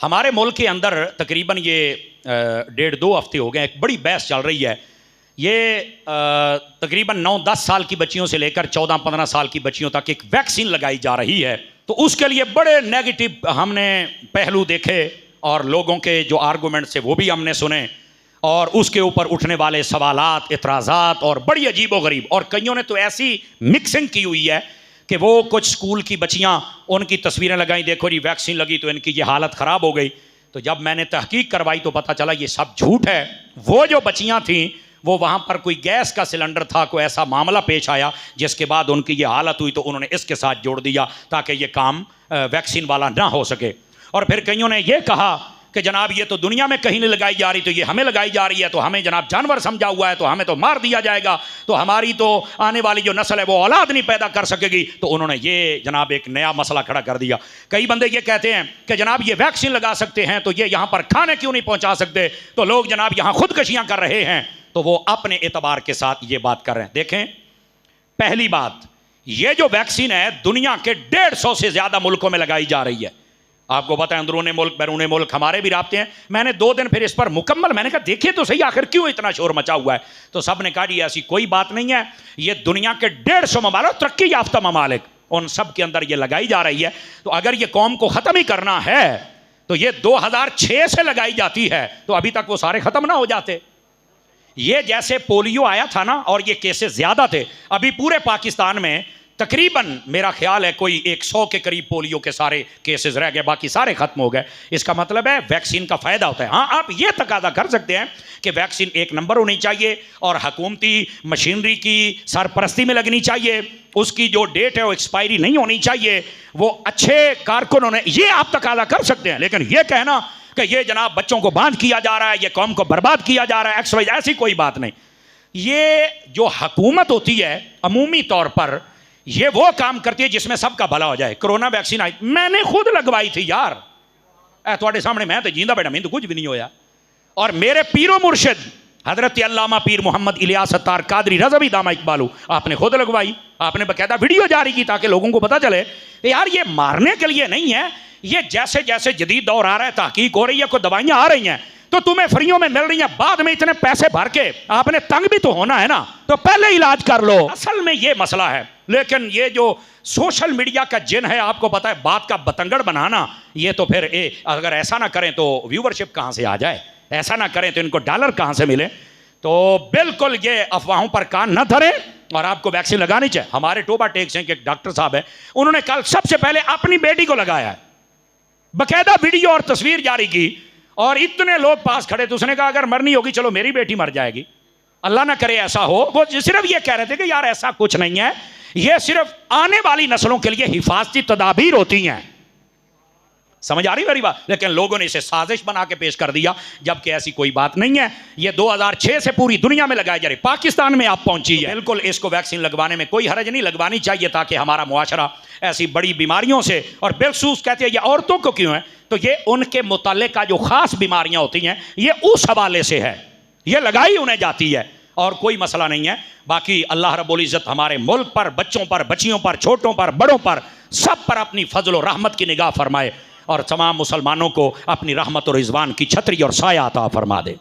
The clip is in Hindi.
हमारे मुल्क के अंदर तकरीबन ये 1.5-2 हफ्ते हो गए, एक बड़ी बहस चल रही है। ये तकरीबन 9-10 साल की बच्चियों से लेकर 14-15 साल की बच्चियों तक एक वैक्सीन लगाई जा रही है। तो उसके लिए बड़े नेगेटिव हमने पहलू देखे और लोगों के जो आर्गूमेंट्स थे वो भी हमने सुने, और उसके ऊपर उठने वाले सवालात, इतराज़ात और बड़ी अजीब व गरीब। और कईयों ने तो ऐसी मिक्सिंग की हुई है कि वो कुछ स्कूल की बच्चियां, उनकी तस्वीरें लगाई, देखो जी वैक्सीन लगी तो इनकी ये हालत ख़राब हो गई। तो जब मैंने तहकीक करवाई तो पता चला ये सब झूठ है। वो जो बच्चियां थीं वो वहाँ पर कोई गैस का सिलेंडर था, कोई ऐसा मामला पेश आया जिसके बाद उनकी ये हालत हुई, तो उन्होंने इसके साथ जोड़ दिया ताकि ये काम वैक्सीन वाला ना हो सके। और फिर कईयों ने ये कहा कि जनाब ये तो दुनिया में कहीं नहीं लगाई जा रही, तो ये हमें लगाई जा रही है, तो हमें जनाब जानवर समझा हुआ है, तो हमें तो मार दिया जाएगा, तो हमारी तो आने वाली जो नस्ल है वो औलाद नहीं पैदा कर सकेगी। तो उन्होंने ये जनाब एक नया मसला खड़ा कर दिया। कई बंदे ये कहते हैं कि जनाब ये वैक्सीन लगा सकते हैं तो ये यहाँ पर खाने क्यों नहीं पहुँचा सकते, तो लोग जनाब यहाँ खुदकशियाँ कर रहे हैं। तो वो अपने एतबार के साथ ये बात कर रहे हैं। देखें, पहली बात, ये जो वैक्सीन है दुनिया के 150 से ज़्यादा मुल्कों में लगाई जा रही है। आपको पता है अंदरूनी मुल्क बैरूनी मुल्क हमारे भी राब्ते हैं। मैंने 2 दिन फिर इस पर मुकम्मल मैंने कहा देखिए तो सही आखिर क्यों इतना शोर मचा हुआ है। तो सब ने कहा जी ऐसी कोई बात नहीं है, ये दुनिया के 150 ममालिक, तरक्की याफ्ता ममालिक, उन सब के अंदर ये लगाई जा रही है। तो अगर ये कौम को ख़त्म ही करना है तो ये 2006 से लगाई जाती है, तो अभी तक वो सारे ख़त्म ना हो जाते। ये जैसे पोलियो आया था ना, और ये केसेस ज़्यादा थे, अभी पूरे पाकिस्तान में तकरीबन मेरा ख्याल है कोई 100 के करीब पोलियो के सारे केसेस रह गए, बाकी सारे खत्म हो गए। इसका मतलब है वैक्सीन का फ़ायदा होता है। हाँ, आप ये तकादा कर सकते हैं कि वैक्सीन एक नंबर होनी चाहिए और हुकूमती मशीनरी की सरपरस्ती में लगनी चाहिए, उसकी जो डेट है वो एक्सपायरी नहीं होनी चाहिए, वो अच्छे कारकुनों ने, ये आप तकादा कर सकते हैं। लेकिन ये कहना कि ये जनाब बच्चों को बांध किया जा रहा है, ये कौम को बर्बाद किया जा रहा है, एक्स वाई, ऐसी कोई बात नहीं। ये जो हुकूमत होती है अमूमी तौर पर ये वो काम करती है जिसमें सबका भला हो जाए। कोरोना वैक्सीन आई, मैंने खुद लगवाई थी यार, थोड़े सामने मैं तो जींदा बैठा, मैं तो कुछ भी नहीं होया। और मेरे पीरो मुर्शिद हजरत अल्लामा पीर मोहम्मद इलियास अत्तार कादरी रज़वी दामा इकबालू, आपने खुद लगवाई, आपने बाकायदा वीडियो जारी की ताकि लोगों को पता चले कि यार ये मारने के लिए नहीं है, ये जैसे जैसे जदीद दौर आ रहा है, तहकीक हो रही है, कोई दवाइयाँ आ रही हैं तो तुम्हें फ्रीयों में मिल रही हैं, बाद में इतने पैसे भर के आपने तंग भी तो होना है ना, तो पहले इलाज कर लो। असल में ये मसला है। लेकिन ये जो सोशल मीडिया का जिन है, आपको पता है बात का बतंगड़ बनाना, ये तो फिर अगर ऐसा ना करें तो व्यूवरशिप कहाँ से आ जाए, ऐसा ना करें तो इनको डॉलर कहाँ से मिले। तो बिल्कुल ये अफवाहों पर कान न धरें और आपको वैक्सीन लगानी चाहिए। हमारे टोबा टेक्स हैं कि एक डॉक्टर साहब है, उन्होंने कल सबसे पहले अपनी बेटी को लगाया है, बाकायदा वीडियो और तस्वीर जारी की, और इतने लोग पास खड़े, तो उसने कहा अगर मरनी होगी चलो मेरी बेटी मर जाएगी, अल्लाह ना करे ऐसा हो। वो सिर्फ ये कह रहे थे कि यार ऐसा कुछ नहीं है, ये सिर्फ आने वाली नस्लों के लिए हिफाजती तदाबीर होती हैं। समझ आ रही मेरी बात? लेकिन लोगों ने इसे साजिश बना के पेश कर दिया, जबकि ऐसी कोई बात नहीं है। ये 2006 से पूरी दुनिया में लगाई जा रही, पाकिस्तान में आप पहुंची है। बिल्कुल इसको वैक्सीन लगवाने में कोई हरज नहीं, लगवानी चाहिए ताकि हमारा मुआशरा ऐसी बड़ी बीमारियों से, और बिलखसूस कहते हैं ये औरतों को क्यों है, तो ये उनके मुताल्लिक का जो ख़ास बीमारियां होती हैं ये उस हवाले से है, ये लगाई उन्हें जाती है और कोई मसला नहीं है। बाकी अल्लाह रब्बुल इज़्ज़त हमारे मुल्क पर, बच्चों पर, बच्चियों पर, छोटों पर, बड़ों पर, सब पर अपनी फजल और रहमत की निगाह फरमाए और तमाम मुसलमानों को अपनी रहमत और रिज़वान की छतरी और साया अता फरमा दे।